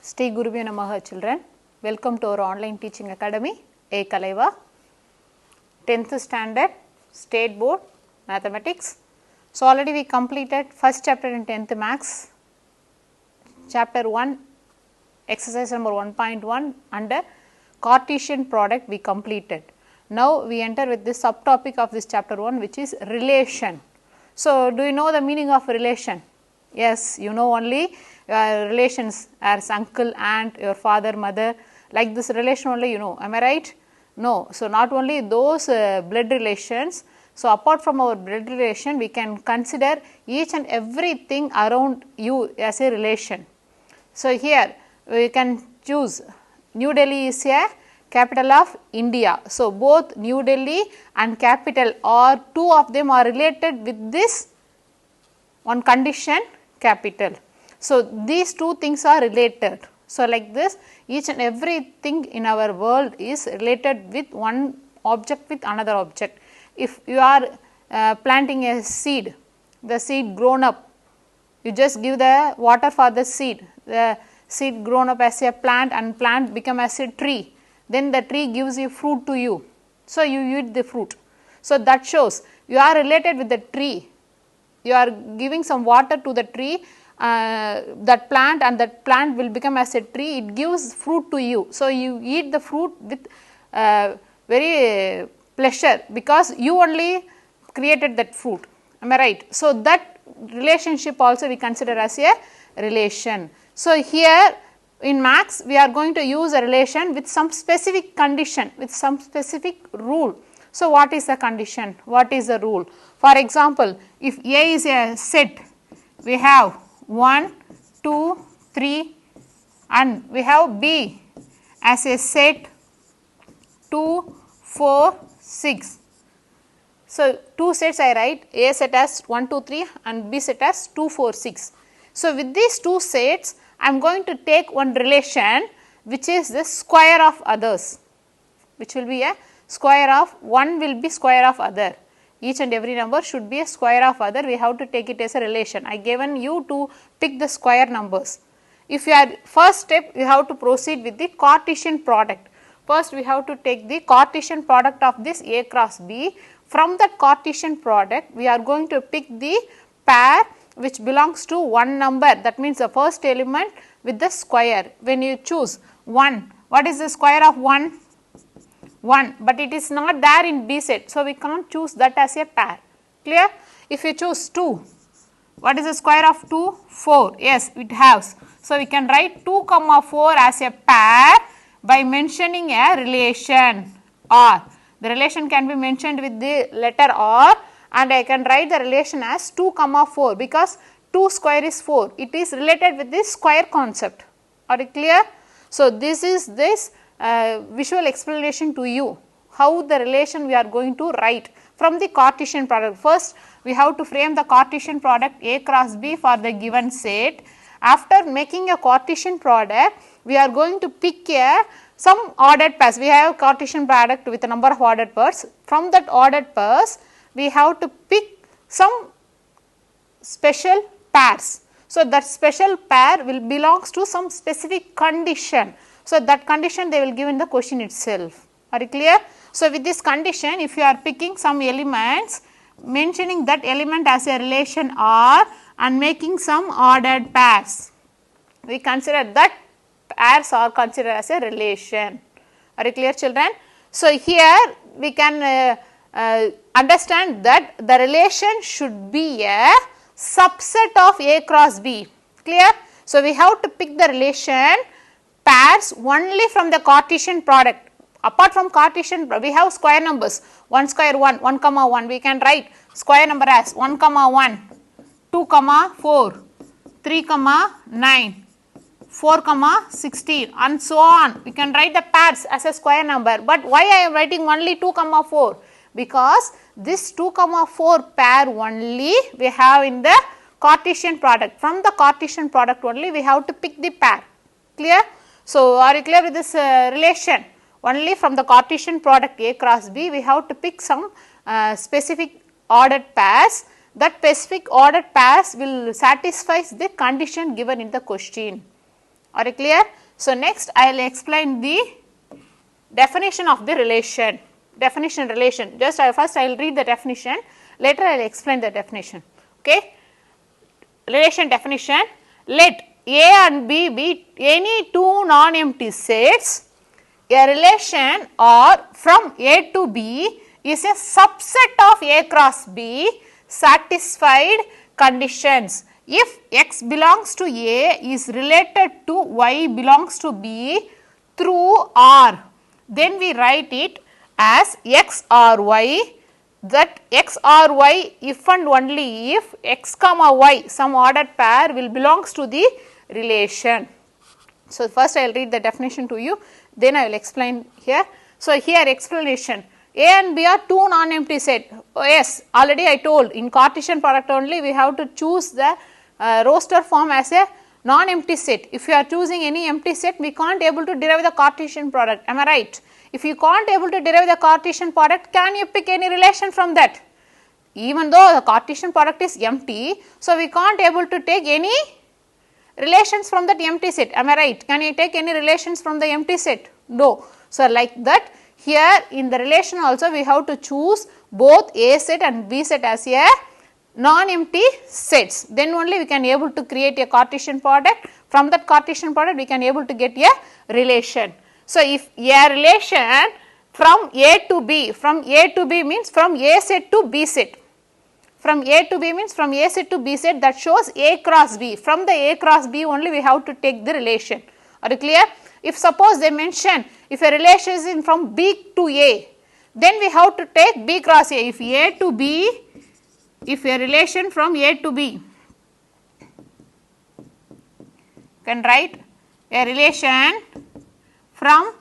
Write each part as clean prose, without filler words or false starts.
Sri Gurubhyo Namaha children, welcome to our online teaching academy, A Kalaiva, 10th standard, state board, mathematics. So, already we completed first chapter in 10th maths, chapter 1, exercise number 1.1 under Cartesian product we completed. Now, we enter with this subtopic of this chapter 1 which is relation. So, do you know the meaning of relation? Yes, you know only relations as uncle, aunt, your father, mother, like this relation only you know, am I right? No. So, not only those blood relations. So, apart from our blood relation, we can consider each and everything around you as a relation. So, here we can choose New Delhi is a capital of India. So, both New Delhi and capital or two of them are related with this one condition capital. So, these two things are related. So, like this each and everything in our world is related with one object with another object. If you are planting a seed, the seed grown up, you just give the water for the seed grown up as a plant and plant become as a tree, then the tree gives you fruit to you. So, you eat the fruit. So, that shows you are related with the tree, you are giving some water to the tree, that plant, and that plant will become as a tree, it gives fruit to you. So, you eat the fruit with very pleasure because you only created that fruit, am I right? So, that relationship also we consider as a relation. So, here in maths we are going to use a relation with some specific condition, with some specific rule. So, what is the condition? What is the rule? For example, if A is a set, we have 1, 2, 3 and we have B as a set 2, 4, 6. So, two sets I write, A set as 1, 2, 3 and B set as 2, 4, 6. So, with these two sets I am going to take one relation which is the square of others, which will be a square of one will be square of other. Each and every number should be a square of other, we have to take it as a relation. I given you to pick the square numbers. If you are first step, you have to proceed with the Cartesian product. First we have to take the Cartesian product of this A cross B. From that Cartesian product, we are going to pick the pair which belongs to one number, that means the first element with the square. When you choose 1, what is the square of 1? 1, but it is not there in B set. So, we cannot choose that as a pair, clear. If you choose 2, what is the square of 2? 4, yes it has. So, we can write 2 comma 4 as a pair by mentioning a relation R. The relation can be mentioned with the letter R and I can write the relation as 2 comma 4 because 2 square is 4. It is related with this square concept. Are you clear? So, this is this visual explanation to you how the relation we are going to write from the Cartesian product. First, we have to frame the Cartesian product A cross B for the given set. After making a Cartesian product, we are going to pick some ordered pairs. We have Cartesian product with a number of ordered pairs. From that ordered pairs, we have to pick some special pairs. So, that special pair will belongs to some specific condition. So, that condition they will give in the question itself. Are you clear? So, with this condition, if you are picking some elements, mentioning that element as a relation R and making some ordered pairs, we consider that pairs are considered as a relation. Are you clear, children? So, here we can understand that the relation should be a subset of A cross B, clear. So, we have to pick the relation pairs only from the Cartesian product. Apart from Cartesian, we have square numbers 1 square 1, 1 comma 1, we can write square number as 1 comma 1, 2 comma 4, 3 comma 9, 4 comma 16 and so on. We can write the pairs as a square number, but why I am writing only 2 comma 4? Because this 2 comma 4 pair only we have in the Cartesian product. From the Cartesian product only we have to pick the pair, clear. So, are you clear with this relation? Only from the Cartesian product A cross B we have to pick some specific ordered pairs. That specific ordered pairs will satisfy the condition given in the question. Are you clear? So, next I will explain the definition of the relation. Definition relation. Just first I will read the definition, later I will explain the definition. Okay. Relation definition. Let A and B be any two non-empty sets. A relation or from A to B is a subset of A cross B satisfied conditions. If X belongs to A is related to Y belongs to B through R, then we write it as X or Y, that X or Y if and only if X comma Y some ordered pair will belongs to the relation. So, first I will read the definition to you, then I will explain here. So, here explanation, A and B are two non-empty set. Oh, yes, already I told in Cartesian product only we have to choose the roster form as a non-empty set. If you are choosing any empty set, we can't able to derive the Cartesian product, am I right? If you can't able to derive the Cartesian product, can you pick any relation from that? Even though the Cartesian product is empty, so we can't able to take any relations from that empty set, am I right? Can you take any relations from the empty set? No. So, like that here in the relation also we have to choose both A set and B set as a non-empty sets, then only we can able to create a Cartesian product. From that Cartesian product we can able to get a relation. So, if a relation from A to B, from A to B means from A set to B set, from A to B means from A set to B set, that shows A cross B. From the A cross B only we have to take the relation. Are you clear? If suppose they mention if a relation is in from B to A, then we have to take B cross A. If A to B, if a relation from A to B, can write a relation from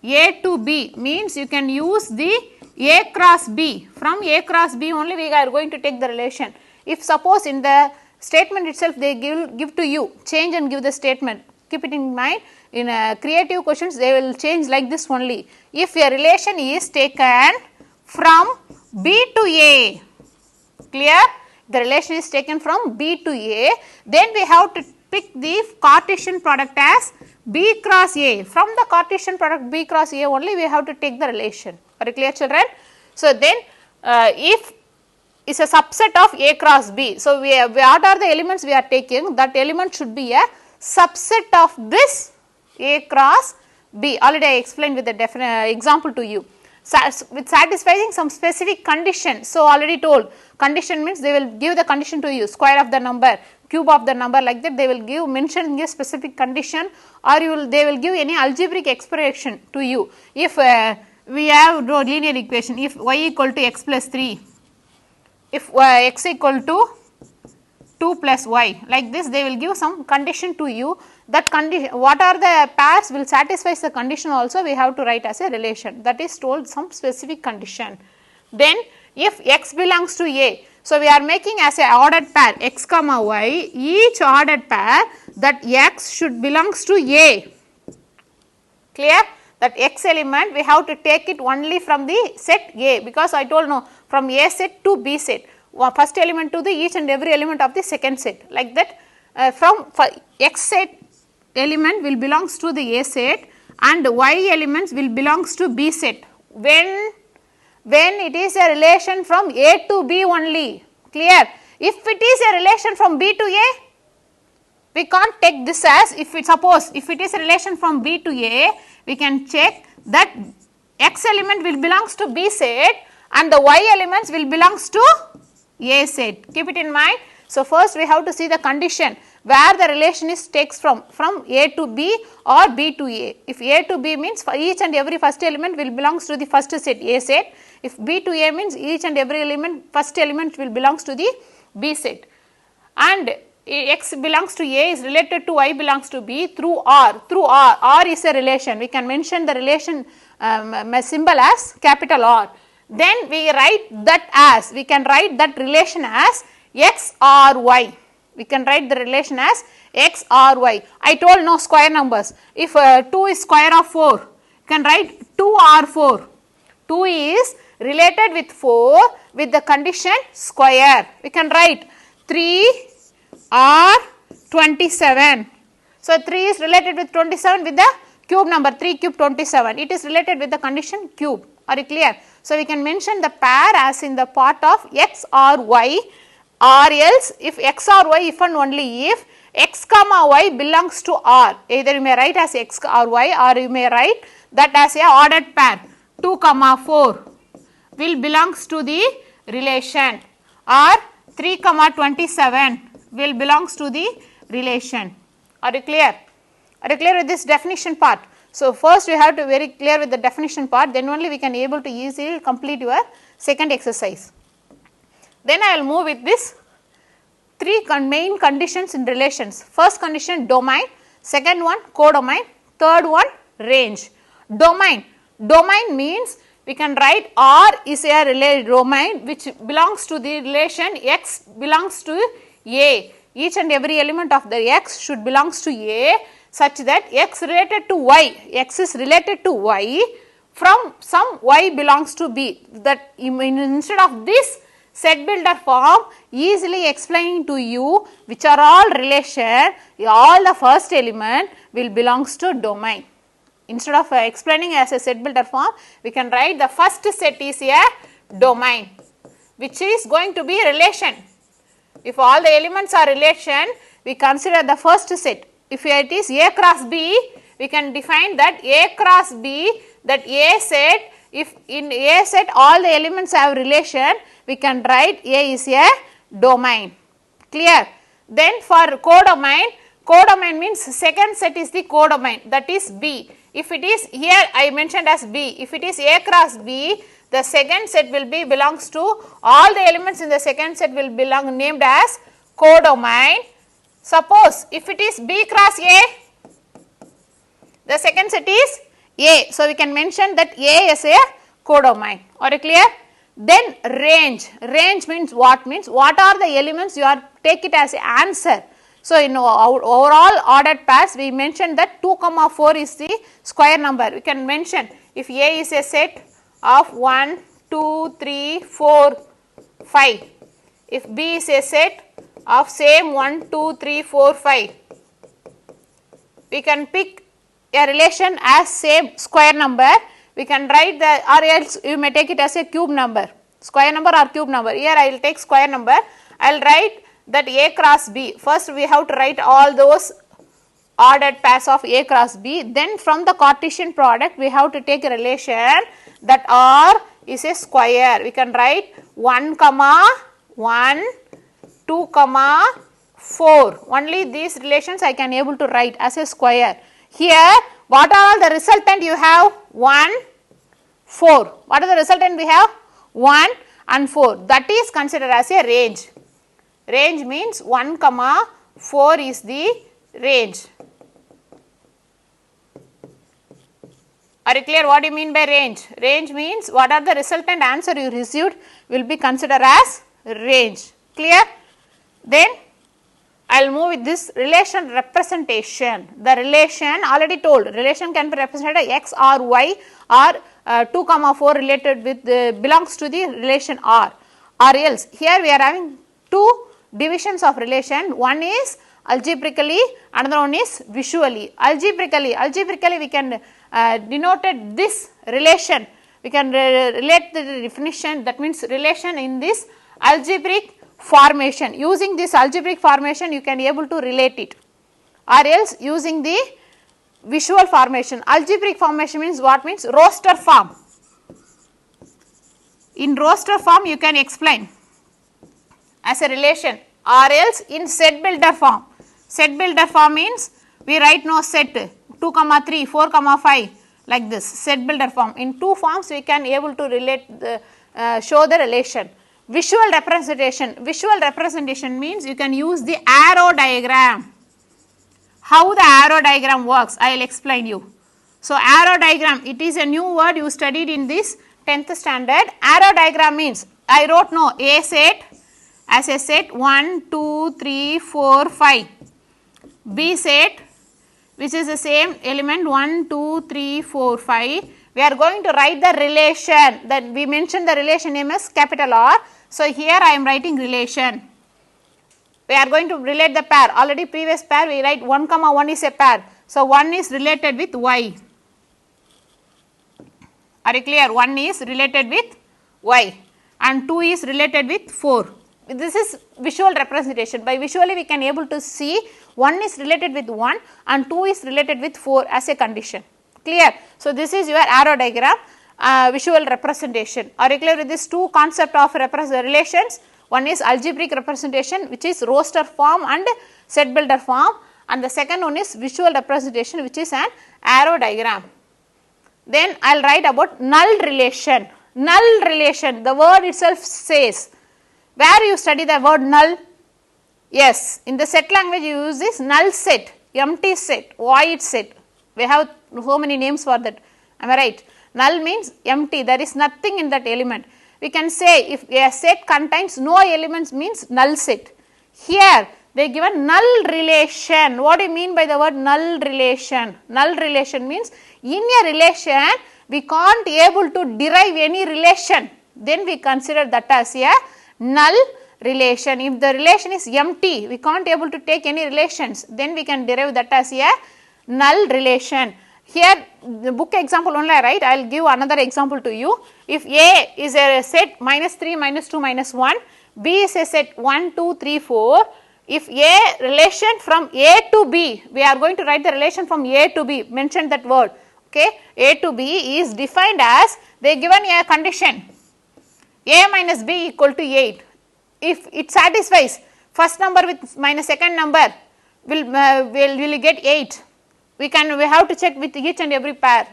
A to B means you can use the A cross B. From A cross B only we are going to take the relation. If suppose in the statement itself they give to you, change and give the statement, keep it in mind. In creative questions they will change like this only. If a relation is taken from B to A, clear? The relation is taken from B to A, then we have to pick the Cartesian product as B cross A. From the Cartesian product B cross A only we have to take the relation. Are you clear, children? So, then if is a subset of A cross B. So, what are the elements we are taking? That element should be a subset of this A cross B. Already I explained with the example to you. With satisfying some specific condition. So, already told condition means they will give the condition to you, square of the number, cube of the number, like that they will give mention a specific condition, or they will give any algebraic expression to you. If we have linear equation, if y equal to x plus 3, if x equal to 2 plus y, like this they will give some condition to you. That condition, what are the pairs will satisfy the condition also we have to write as a relation, that is told some specific condition. Then if x belongs to A, so we are making as a ordered pair x comma y, each ordered pair that x should belongs to A, clear? That x element we have to take it only from the set A, because I told no, from A set to B set, first element to the each and every element of the second set, like that from x set element will belongs to the A set and y elements will belongs to B set. When it is a relation from A to B only, clear? If it is a relation from B to A, we can't take this as, if it suppose if it is a relation from B to A, we can check that x element will belongs to B set and the y elements will belongs to A set. Keep it in mind. So, first we have to see the condition where the relation is takes from A to B or B to A. If A to B means for each and every first element will belongs to the first set A set. If B to A means each and every element first element will belongs to the B set. And x belongs to A is related to y belongs to B through R. Through R is a relation. We can mention the relation symbol as capital R. Then we write that as, we can write that relation as x or y. We can write the relation as x or y. I told no square numbers. If 2 is square of 4, you can write 2 or 4. 2 is related with 4 with the condition square. We can write 3 or 27. So, 3 is related with 27 with the cube number 3 cube 27. It is related with the condition cube. Are you clear? So, we can mention the pair as in the part of x or y, or else if x or y, if and only if x comma y belongs to R. Either you may write as x or y, or you may write that as a ordered pair 2 comma 4 will belongs to the relation, or 3 comma 27 will belongs to the relation. Are you clear? Are you clear with this definition part? So, first we have to very clear with the definition part, then only we can able to easily complete your second exercise. Then I will move with this three main conditions in relations. First condition domain, second one codomain, third one range. Domain, domain means we can write R is a domain which belongs to the relation x belongs to A. Each and every element of the x should belongs to A, such that x related to y, x is related to y from some y belongs to B. That instead of this set builder form easily explaining to you which are all relation, all the first element will belongs to domain. Instead of explaining as a set builder form, we can write the first set is a domain, which is going to be relation. If all the elements are relation, we consider the first set. If it is A cross B, we can define that A cross B, that A set, if in A set all the elements have relation, we can write A is a domain. Clear? Then for codomain, codomain means second set is the codomain, that is B. If it is here I mentioned as B, if it is A cross B, the second set will be belongs to all the elements in the second set will belong named as codomain. Suppose if it is B cross A, the second set is A. So, we can mention that A is a codomain. Are you clear? Then range, range means what? Means what are the elements you are take it as an answer. So, in our overall ordered pairs we mentioned that 2 comma 4 is the square number. We can mention if A is a set of 1, 2, 3, 4, 5. If B is a set of same 1, 2, 3, 4, 5. We can pick a relation as same square number. We can write the, or else you may take it as a cube number, square number or cube number. Here I will take square number. I will write that A cross B. First we have to write all those ordered pairs of A cross B. Then from the Cartesian product we have to take a relation that R is a square. We can write 1 comma 1, 2 comma 4. Only these relations I can able to write as a square. Here what are all the resultant you have? 1, 4. What are the resultant we have? 1 and 4. That is considered as a range. Range means 1 comma 4 is the range. Are you clear what do you mean by range? Range means what are the resultant answer you received will be considered as range. Clear? Then I will move with this relation representation. The relation already told, relation can be represented as x or y or 2 comma 4 related with belongs to the relation R, or else here we are having two divisions of relation. One is algebraically, another one is visually. Algebraically we can denoted this relation, we can relate the definition, that means relation in this algebraic formation. Using this algebraic formation you can able to relate it, or else using the visual formation. Algebraic formation means what? Means roster form. In roster form you can explain as a relation, or else in set builder form. Set builder form means we write no set 2 comma 3, 4 comma 5 like this, set builder form. In two forms we can able to relate the show the relation. Visual representation. Visual representation means you can use the arrow diagram. How the arrow diagram works I will explain you. So, arrow diagram, it is a new word you studied in this 10th standard. Arrow diagram means I wrote no A set as a set 1, 2, 3, 4, 5. B set which is the same element 1, 2, 3, 4, 5. We are going to write the relation, that we mentioned the relation name as capital R. So, here I am writing relation. we are going to relate the pair. Already previous pair we write 1 comma 1 is a pair. So 1 is related with y. Are you clear? 1 is related with y and 2 is related with 4. This is visual representation. By visually we can able to see 1 is related with 1 and 2 is related with 4 as a condition. Clear? So this is your arrow diagram, visual representation. Are you clear with this two concept of relations? One is algebraic representation, which is roster form and set builder form, and the second one is visual representation, which is an arrow diagram. Then I will write about null relation. Null relation, the word itself says. Where you study the word null? Yes, in the set language you use this null set, empty set, void set. We have so many names for that. Am I right? Null means empty, there is nothing in that element. We can say if a set contains no elements means null set. Here they given null relation. What do you mean by the word null relation? Null relation means in a relation we can't able to derive any relation, then we consider that as a null relation. If the relation is empty, we can't able to take any relations, then we can derive that as a null relation. Here the book example only I write, I will give another example to you. If A is a set minus 3, minus 2, minus 1, B is a set 1, 2, 3, 4. If A relation from A to B, we are going to write the relation from A to B, mention that word. Okay, A to B is defined as, they given a condition A minus B equal to 8. If it satisfies first number with minus second number, will get 8. We have to check with each and every pair.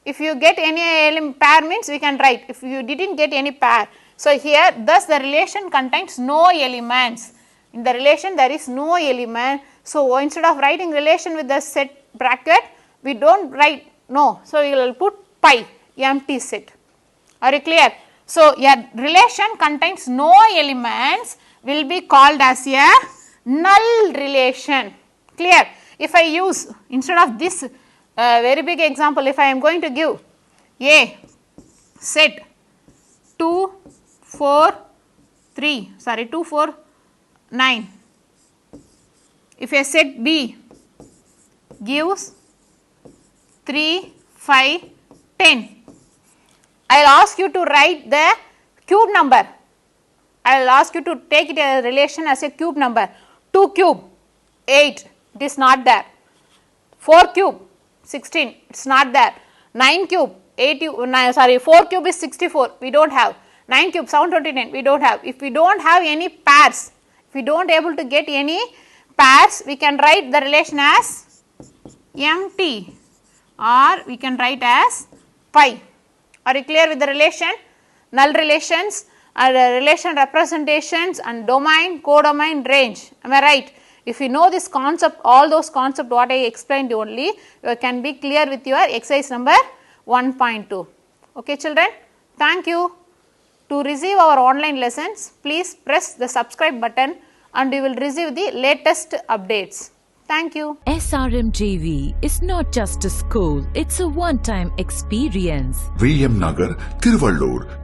If you get any pair means we can write. If you didn't get any pair, so here thus the relation contains no elements. In the relation there is no element. So instead of writing relation with the set bracket, we don't write no. So you will put pi, empty set. Are you clear? So a relation contains no elements will be called as a null relation. Clear? If I use instead of this very big example, if I am going to give A set 2, 4, 9. If a set B gives 3, 5, 10, I will ask you to write the cube number. I will ask you to take it a relation as a cube number. 2 cube 8, it is not there. 4 cube 16, it is not there. 9 cube 4 cube is 64, we don't have. 9 cube 729, we don't have. If we don't have any pairs, if we don't able to get any pairs, we can write the relation as empty, or we can write as pi. Are you clear with the relation? Null relations are relation representations and domain, codomain, range. Am I right? If you know this concept, all those concepts what I explained only, you can be clear with your exercise number 1.2. Okay children, thank you. To receive our online lessons, please press the subscribe button and you will receive the latest updates. Thank you. SRMJV is not just a school, it's a one-time experience. VM Nagar, Tiruvallur,